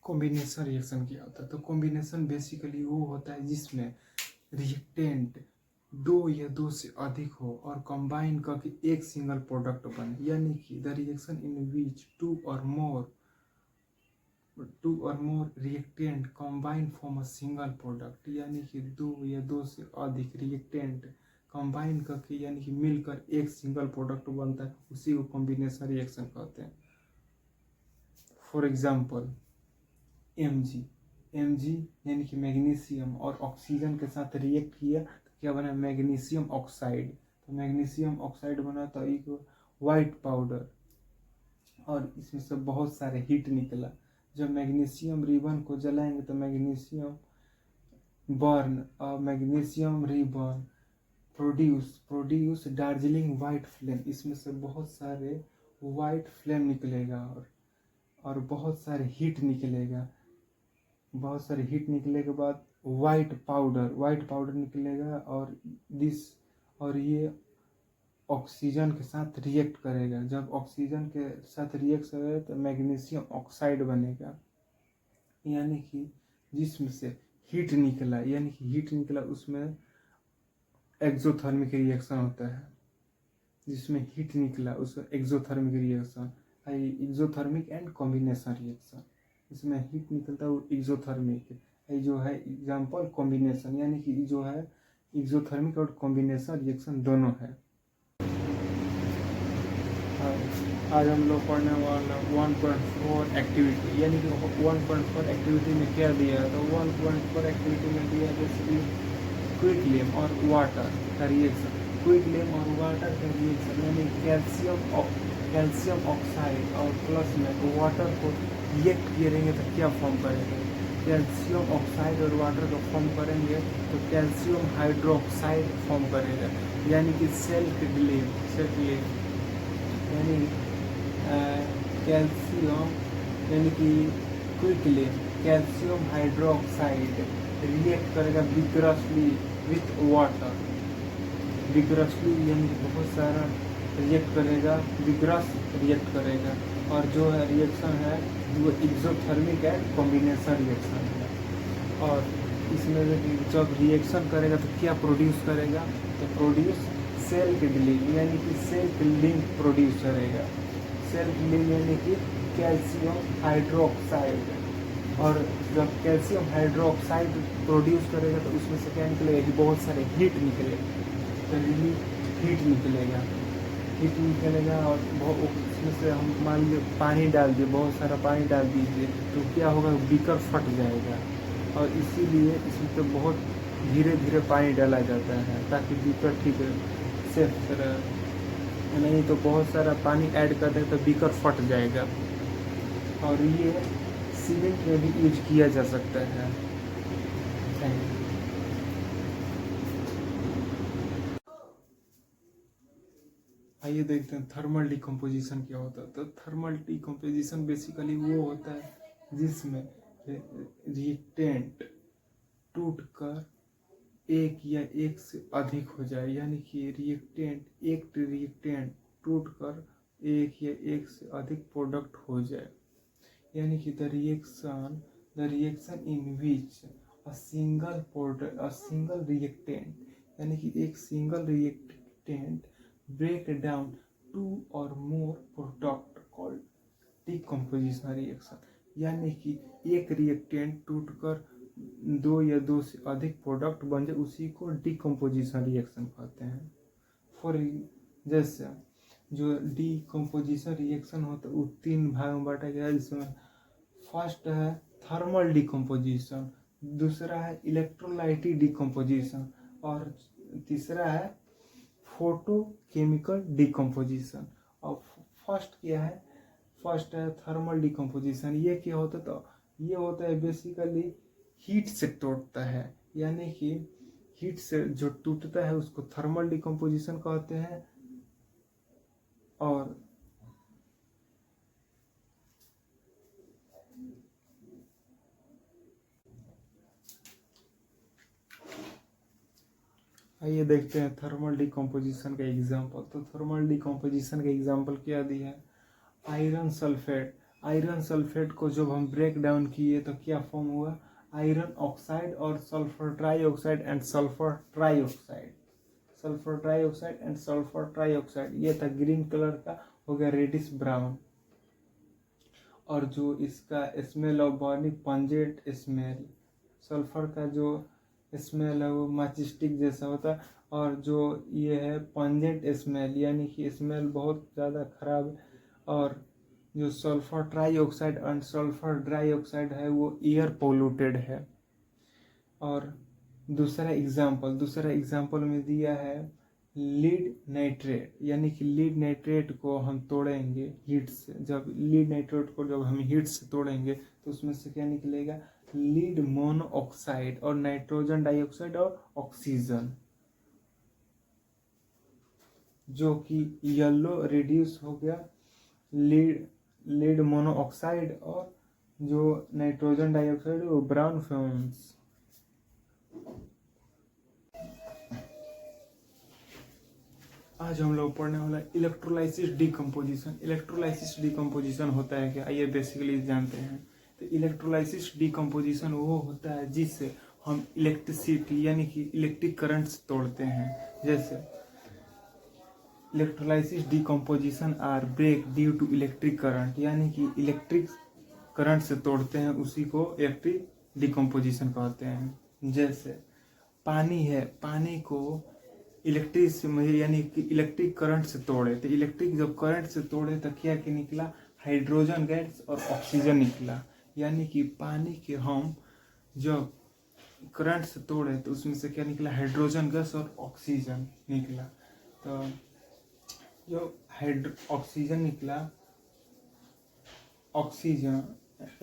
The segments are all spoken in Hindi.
कॉम्बिनेशन रिएक्शन क्या होता है? तो कॉम्बिनेशन बेसिकली वो होता है जिसमें रिएक्टेंट दो या दो से अधिक हो और कंबाइन करके एक सिंगल प्रोडक्ट बने, यानी कि the reaction in which two or more reactant combine form a single product, यानी कि दो या दो से अधिक रिएक्टेंट कंबाइन करके यानी कि मिलकर एक सिंगल प्रोडक्ट बनता है, उसी को कॉम्बिनेशन रिएक्शन कहते हैं। फॉर एग्जाम्पल Mg यानी कि मैग्नीशियम और ऑक्सीजन के साथ रिएक्ट किया तो क्या बना? Magnesium oxide. तो मैग्नीशियम ऑक्साइड बना तो एक वाइट पाउडर, और इसमें से बहुत सारे हीट निकला। जब मैग्नीशियम रिबन को जलाएंगे तो मैग्नीशियम बर्न और magnesium ribbon produce Darjeeling white flame. इसमें से बहुत सारे वाइट फ्लेम निकलेगा और बहुत सारे हीट निकलेगा। बहुत सारे हीट निकले के बाद वाइट पाउडर निकलेगा और ये ऑक्सीजन के साथ रिएक्ट करेगा। जब ऑक्सीजन के साथ रिएक्ट करेगा तो मैग्नीशियम ऑक्साइड बनेगा, यानी कि जिसमें से हीट निकला उसमें एक्सोथर्मिक रिएक्शन होता है। जिसमें हीट निकला उसमें exothermic reaction, exothermic and combination reaction. इसमें हीट निकलता है वो एक्सोथर्मिक, ये जो है एग्जाम्पल कॉम्बिनेशन, यानी कि जो है एक्सोथर्मिक और कॉम्बिनेशन रिएक्शन दोनों है। आज हम लोग पढ़ने वाला 1.4 एक्टिविटी, यानी कि 1.4 एक्टिविटी में क्या दिया है? तो 1.4 एक्टिविटी में दिया बेसिकली क्विकलिम और वाटर का रिएक्शन। क्विकलिम और वाटर का रिएक्शन यानी कैल्शियम ऑक्साइड और प्लस में वाटर को रिएक्ट करेंगे तो क्या फॉर्म करेंगे? कैल्शियम ऑक्साइड और वाटर को फॉर्म करेंगे तो कैल्शियम हाइड्रोक्साइड फॉर्म करेगा, यानी कि सेल्फ डिलीम यानी कैल्शियम यानी कि क्विकलिम कैल्शियम हाइड्रोक्साइड रिएक्ट करेगा विग्रसली विथ वाटर। विग्रसली यानी बहुत सारा रिएक्ट करेगा, विग्रस रिएक्ट करेगा, और जो है रिएक्शन है वो एक्सोथर्मिक एंड कॉम्बिनेशन रिएक्शन है। और इसमें जब रिएक्शन करेगा तो क्या प्रोड्यूस करेगा? तो प्रोड्यूस सेल्फ लिंक यानी कि सेल्फ लिंक प्रोड्यूस करेगा। सेल्फ लिंक यानी कि कैल्शियम हाइड्रोक्साइड, और जब कैल्शियम हाइड्रोक्साइड प्रोड्यूस करेगा तो उसमें से क्या निकलेगा कि बहुत सारे हीट निकलेगा। तो हीट निकलेगा और उसमें से हम मान लीजिए पानी डाल दिए, बहुत सारा पानी डाल दीजिए तो क्या होगा? बीकर फट जाएगा। और इसीलिए इसमें तो बहुत धीरे धीरे पानी डाला जाता है ताकि बीकर ठीक सेफ रहे, नहीं तो बहुत सारा पानी ऐड कर दें तो बीकर फट जाएगा। और ये सीमेंट में भी यूज किया जा सकता है। आइए देखते हैं थर्मल डिकम्पोजिशन क्या होता है। तो थर्मल डिकम्पोजिशन बेसिकली वो होता है जिसमें रिएक्टेंट टूटकर एक या एक से अधिक हो जाए, यानी कि रिएक्टेंट टूटकर एक या एक से अधिक प्रोडक्ट हो जाए, यानी कि the reaction in which a single reactant यानी कि एक single reactant break down two or more product called decomposition reaction, यानी कि एक रिएक्टेंट टूटकर दो या दो से अधिक प्रोडक्ट बन जाए, उसी को डिकम्पोजिशन रिएक्शन कहते हैं। फॉर जैसे जो डिकम्पोजिशन रिएक्शन होता है वो तीन भाग में बांटा गया है, जिसमें फर्स्ट है थर्मल डिकम्पोजिशन, दूसरा है इलेक्ट्रोलाइटिक डिकम्पोजिशन, और तीसरा है फोटोकेमिकल डिकम्पोजिशन। और फर्स्ट है थर्मल डिकम्पोजिशन। ये क्या होता है? तो ये होता है बेसिकली हीट से टूटता है, यानी कि हीट से जो टूटता है उसको थर्मल डिकम्पोजिशन कहते हैं। और आइए देखते हैं थर्मल डिकम्पोजिशन का एग्जाम्पल। तो थर्मल डिकम्पोजिशन का एग्जाम्पल क्या दिया है? आयरन सल्फेट आयरन सल्फेट को जब हम ब्रेक डाउन किए तो क्या फॉर्म हुआ, आयरन ऑक्साइड और sulphur trioxide and sulphur trioxide, sulphur trioxide and sulphur trioxide. ये था ग्रीन कलर का, हो गया रेडिश ब्राउन। और जो इसका smell of burning pungent smell, sulphur का जो स्मेल है वो माचिस्टिक जैसा होता है, और जो ये है पंजेंट स्मेल, यानी कि स्मेल बहुत ज़्यादा खराब है। और जो sulphur trioxide and sulphur dioxide है वो एयर पोल्यूटेड है। और दूसरा एग्जाम्पल में दिया है लीड नाइट्रेट, यानी कि लीड नाइट्रेट को हम तोड़ेंगे हीट से, जब लीड नाइट्रेट को जब हम हीट से तोड़ेंगे तो उसमें से क्या निकलेगा, लीड मोनोऑक्साइड और नाइट्रोजन डाइऑक्साइड और ऑक्सीजन, जो कि येलो रिड्यूस हो गया लीड मोनोऑक्साइड, और जो नाइट्रोजन डाइऑक्साइड वो ब्राउन फिल्म्स। आज हम लोग पढ़ने वाला इलेक्ट्रोलाइसिस डिकम्पोजिशन। इलेक्ट्रोलाइसिस डिकम्पोजिशन होता है क्या, आइए बेसिकली जानते हैं। तो इलेक्ट्रोलाइसिस डिकम्पोजिशन वो होता है जिससे हम इलेक्ट्रिसिटी यानी कि इलेक्ट्रिक करंट्स तोड़ते हैं। जैसे electrolysis decomposition or break due to electric current, यानी कि इलेक्ट्रिक करंट से तोड़ते हैं, उसी को इलेक्ट्रिक डिकम्पोजिशन कहते हैं। जैसे पानी है, पानी को इलेक्ट्रिक से यानी कि इलेक्ट्रिक करंट से तोड़े, तो इलेक्ट्रिक जब करंट से तोड़े तो क्या क्या निकला, हाइड्रोजन गैस और ऑक्सीजन निकला। यानी कि पानी के हम जब करंट से तोड़े तो उसमें से क्या निकला, हाइड्रोजन गैस और ऑक्सीजन निकला। तो जो ऑक्सीजन निकला, ऑक्सीजन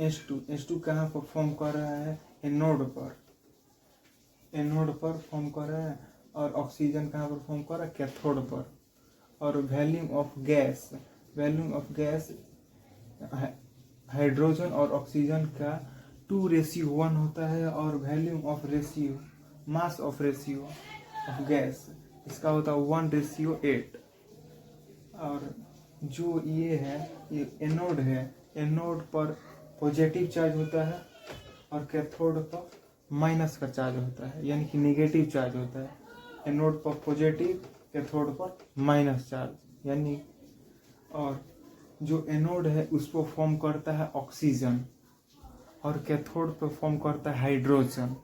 H2 कहाँ पर फॉर्म कर रहा है, एनोड पर फॉर्म कर रहा है, और ऑक्सीजन कहाँ पर फॉर्म कर रहा है, कैथोड पर। और वॉल्यूम ऑफ गैस हाइड्रोजन और ऑक्सीजन का 2:1 होता है, और volume of ratio mass of gas इसका होता है 1:8। और जो ये है ये एनोड है, एनोड पर पॉजिटिव चार्ज होता है और कैथोड पर माइनस का चार्ज होता है, यानी कि नेगेटिव चार्ज होता है। एनोड पर पॉजिटिव, कैथोड पर माइनस चार्ज, यानी। और जो एनोड है उस पर फॉर्म करता है ऑक्सीजन, और कैथोड पर फॉर्म करता है हाइड्रोजन।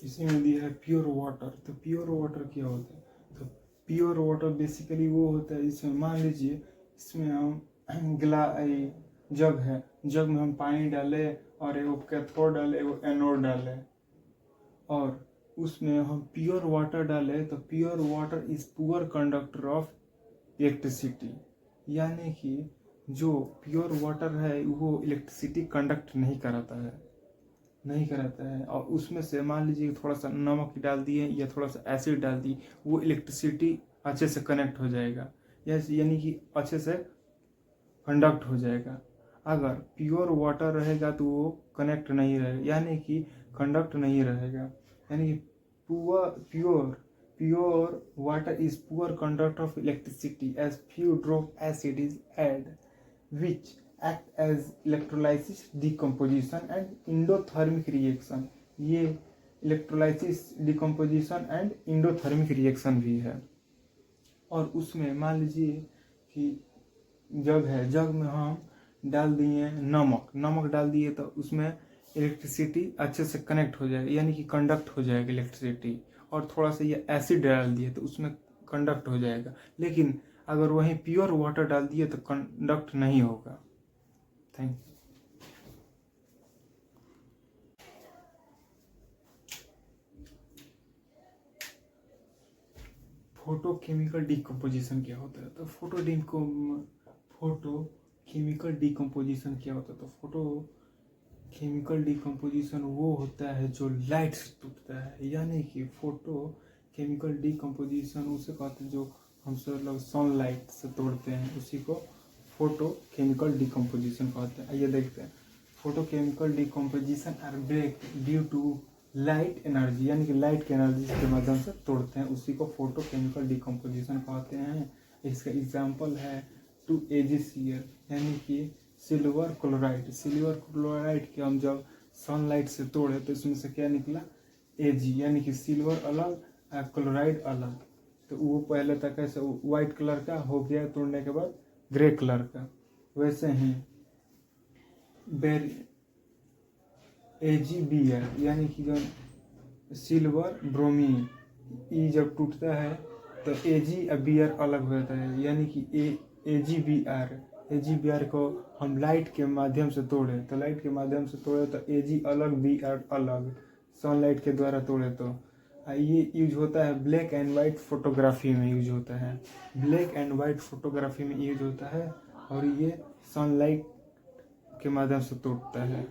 इसी में दिया है प्योर वाटर। तो प्योर वाटर क्या होता है, तो प्योर वाटर बेसिकली वो होता है जिसमें मान लीजिए इसमें हम जग है, जग में हम पानी डाले और एगो कैथोड डाले एगो एनोड डाले, और उसमें हम प्योर वाटर डाले तो pure water is poor conductor of electricity, यानी कि जो प्योर वाटर है वो इलेक्ट्रिसिटी कंडक्ट नहीं कराता है। और उसमें से मान लीजिए थोड़ा सा नमक डाल दिए या थोड़ा सा एसिड डाल दिए, वो इलेक्ट्रिसिटी अच्छे से कनेक्ट हो जाएगा, यानी कि अच्छे से कंडक्ट हो जाएगा। अगर प्योर वाटर रहेगा तो वो कनेक्ट नहीं रहेगा, यानी कि कंडक्ट नहीं रहेगा। यानी कि pure water is poor conductor of electricity as few drop acid is add which act as electrolysis, decomposition and endothermic reaction। ये electrolysis, decomposition and endothermic reaction भी है। और उसमें मान लीजिए कि जग है, जग में हम डाल दिए नमक डाल दिए तो उसमें इलेक्ट्रिसिटी अच्छे से कनेक्ट हो जाएगी, यानी कि कंडक्ट हो जाएगी इलेक्ट्रिसिटी। और थोड़ा सा ये एसिड डाल दिए तो उसमें कंडक्ट हो जाएगा। लेकिन अगर वहीं प्योर वाटर डाल दिए तो कंडक्ट नहीं होगा। Thank you. फोटोकेमिकल डिकम्पोजिशन क्या होता है, तो फोटोकेमिकल डिकम्पोजिशन क्या होता है, तो फोटोकेमिकल डिकम्पोजिशन वो होता है जो लाइट से टूटता है, यानी कि फोटोकेमिकल डिकम्पोजिशन उसे कहते हैं जो हम सब लोग सनलाइट से तोड़ते हैं, उसी को फोटोकेमिकल डिकम्पोजिशन कहते हैं। आइए देखते हैं। Photochemical decomposition or break due to light energy, यानी कि लाइट के एनर्जी के माध्यम से तोड़ते हैं, उसी को फोटोकेमिकल डिकम्पोजिशन कहते हैं। इसका एग्जांपल है 2AgCl, यानी कि सिल्वर क्लोराइड। सिल्वर क्लोराइड के हम जब सनलाइट से तोड़े तो इसमें से क्या निकला, Ag, यानी कि सिल्वर अलग क्लोराइड अलग। तो वो पहले तक ऐसे व्हाइट कलर का हो गया, तोड़ने के बाद ग्रे कलर का। वैसे ही AgBr, यानी कि जो सिल्वर ब्रोमीन, ई जब टूटता है तो Ag और Br अलग होता है, यानी कि AgBr को हम लाइट के माध्यम से तोड़े तो लाइट के माध्यम से तोड़े तो Ag अलग Br अलग, सनलाइट के द्वारा तोड़े तो ये यूज होता है ब्लैक एंड वाइट फोटोग्राफी में यूज होता है, ब्लैक एंड वाइट फोटोग्राफी में यूज होता है, और ये सनलाइट के माध्यम से तोड़ता है।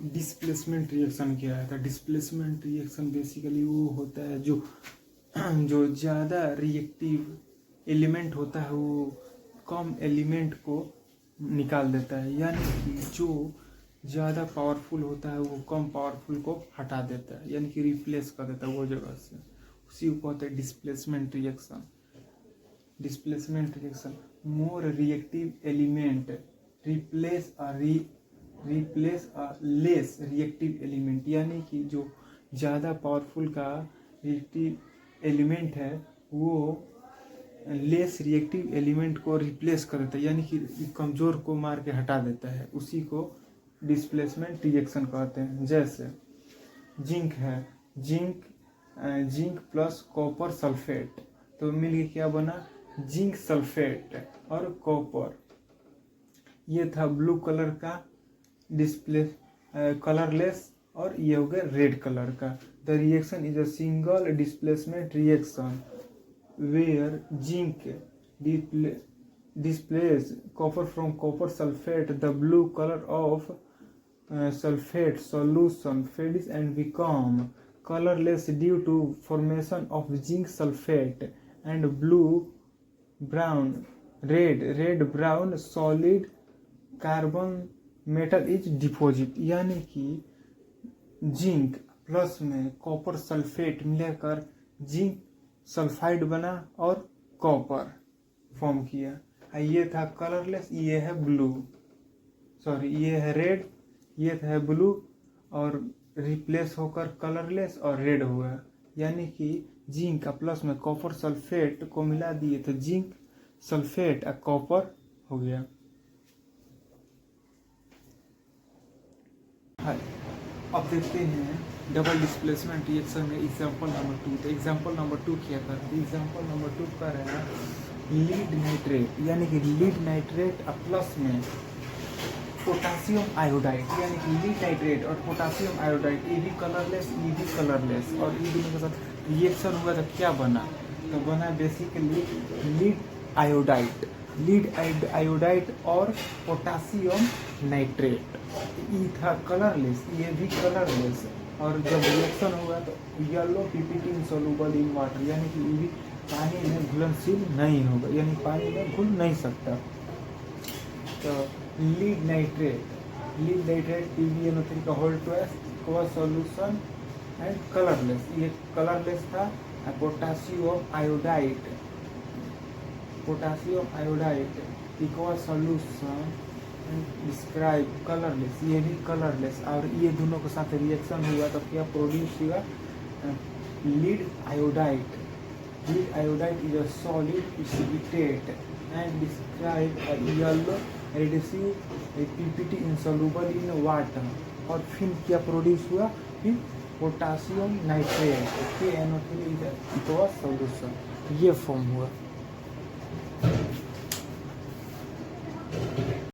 डिस्प्लेसमेंट रिएक्शन क्या है? तो डिस्प्लेसमेंट रिएक्शन बेसिकली वो होता है जो ज़्यादा रिएक्टिव एलिमेंट होता है वो कम एलिमेंट को निकाल देता है, यानी कि जो ज़्यादा पावरफुल होता है वो कम पावरफुल को हटा देता है, यानी कि रिप्लेस कर देता है वो जगह से, उसी को कहते हैं displacement reaction. Displacement reaction, more reactive element replace a less reactive element, यानी कि जो ज़्यादा पावरफुल का रिएक्टिव एलिमेंट है वो लेस रिएक्टिव एलिमेंट को रिप्लेस कर देता है, यानी कि कमज़ोर को मार के हटा देता है, उसी को डिस्प्लेसमेंट रिएक्शन कहते हैं। जैसे जिंक है, जिंक प्लस कॉपर सल्फेट, तो मिलके क्या बना, जिंक सल्फेट और कॉपर। ये था ब्लू कलर का डिस्प्ले कलरलेस, और ये हो गया रेड कलर का। The reaction is a single displacement reaction where zinc displace copper from copper sulfate. The blue color of sulfate solution fades and become colorless due to formation of zinc sulfate, and red brown solid carbon metal is deposit, यानी कि जिंक प्लस में कॉपर सल्फेट मिलाकर जिंक सल्फाइड बना और कॉपर फॉर्म किया। ये था कलरलेस, ये है ब्लू, सॉरी ये है रेड, ये है ब्लू, और रिप्लेस होकर कलरलेस और रेड हुआ, यानी कि जिंक का प्लस में कॉपर सल्फेट को मिला दिए तो जिंक सल्फेट और कॉपर हो गया। अब देखते हैं डबल डिस्प्लेसमेंट रिएक्शन में एग्जांपल नंबर 2। तो एग्जांपल नंबर 2 क्या कर रहे हैं, एग्जांपल नंबर 2 कर रहे हैं लीड नाइट्रेट, यानी कि लीड नाइट्रेट प्लस में पोटासियम आयोडाइड, यानी कि लीड नाइट्रेट और पोटासियम आयोडाइड, ये भी कलरलेस, ये भी कलरलेस, और ये दोनों के साथ रिएक्शन हुआ तो क्या बना, तो बना बेसिकली लीड आयोडाइड और पोटासियम नाइट्रेट। ये था कलरलेस, ये भी कलरलेस, और जब रिएक्शन होगा तो yellow PPT insoluble in water, यानी कि ये भी पानी में घुलनशील नहीं होगा, यानी पानी में घुल नहीं सकता। तो लीड नाइट्रेट PbNO3 का whole twice solution and colourless, ये कलरलेस था। Potassium iodide equal solution describe colourless, ये भी कलरलेस, और ये दोनों के साथ रिएक्शन हुआ तो क्या प्रोड्यूस हुआ, lead iodide is a solid precipitate and describe a yellow adhesive PPT insoluble in water, और फिर क्या प्रोड्यूस हुआ, फिर potassium nitrate KNO3 is a solution, ये फॉर्म हुआ।